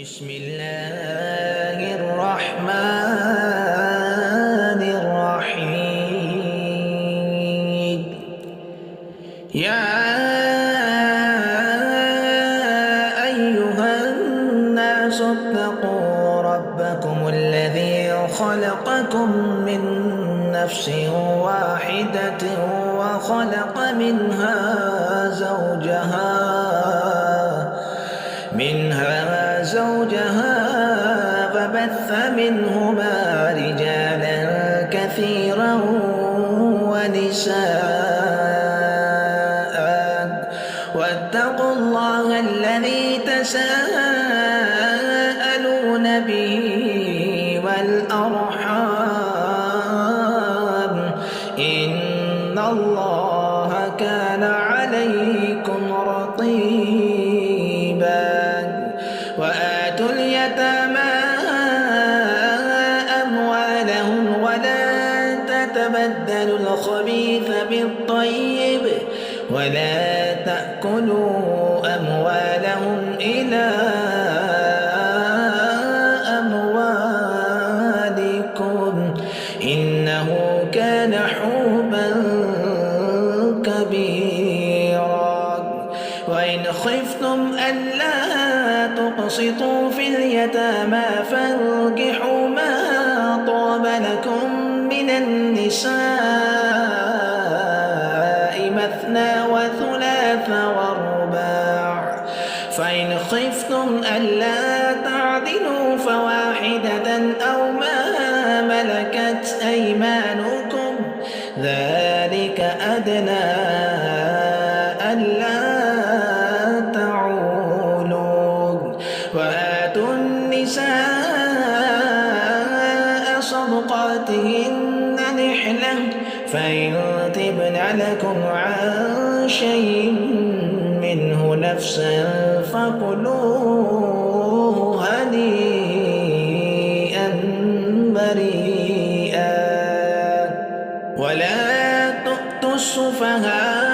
بسم الله الرحمن الرحيم. يا أيها الناس اتقوا ربكم الذي خلقكم من نفس واحدة وخلق منها زوجها فبث منهما رجالا كثيرا ونساء واتقوا الله الذي تساءلون به والأرحام إن الله كان عليكم رقيبا. وآتوا اليتامى أموالهم ولا تتبدلوا الخبيث بالطيب ولا تأكلوا أموالهم إلى أموالكم إنه كان حوبا كبيرا. وإن خفتم ألا تقسطوا في اليتامى فانكحوا ما طاب لكم من النساء مثنى وثلاث ورباع، فإن خفتم ألا تعدلوا فواحدة أو ما ملكت أيمانكم ذلك أدنى ألا تعولوا. وآتوا النساء صدقاتهن نحلة فإن طبن لكم عن شيء منه نفسا فكلوه هنيئا مريئا. ولا تؤتوا السفهاء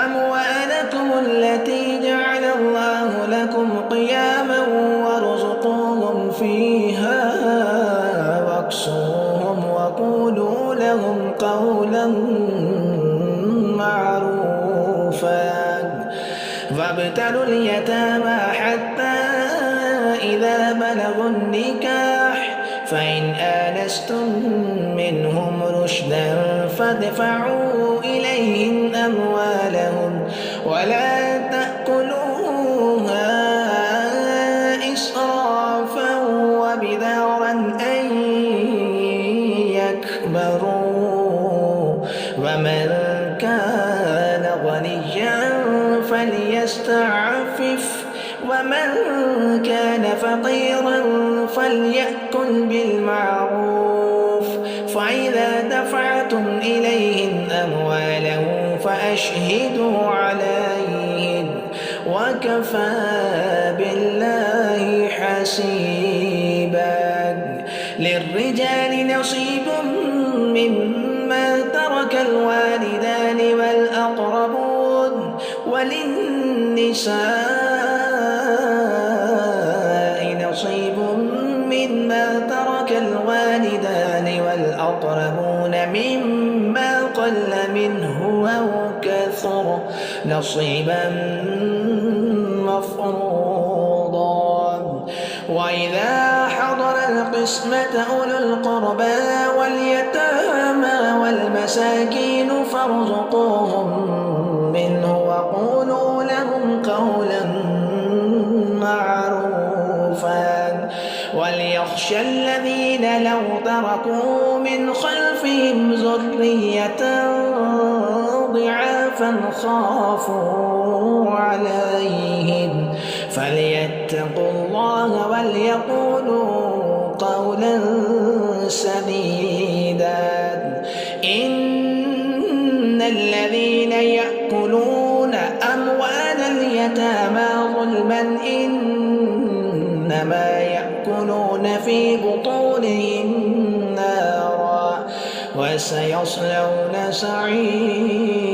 أموالكم التي جعل الله لكم قياما وارزقوهم فيها واكسوهم وقولوا لهم قولا معروفا. وابتلوا اليتامى حتى إذا بلغوا النكاح فإن آنستم منهم رشدا فادفعوا إليهم أموالهم ولا تأكلوها إسرافا وبدارا أن يكبروا. ومن كان غنيا فليستعفف ومن كان فقيرا فليأكل بالمعروف. فإذا دفعتم إليهم أموالهم فأشهدوا عليهم وكفى بالله حسيبا. للرجال نصيب مما ترك الوالدان والأقربون وللنساء نصيب مما ترك الوالدان والأقربون مما قل منه أو كثر نصيبا مفروضا. وإذا حضر القسمة أولو القربى واليتامى والمساكين فارزقوهم منه وقولوا لهم قولا معروفا. وليخشى الذين لو تركوا من خلفهم ذرية ضعافا خافوا عليهم فليتقوا الله وليقولوا قولا سديدا. إن الذين يأكلون أموال اليتامى ظلما إنما يأكلون في بطونهم نارا وسيصلون سعيرا.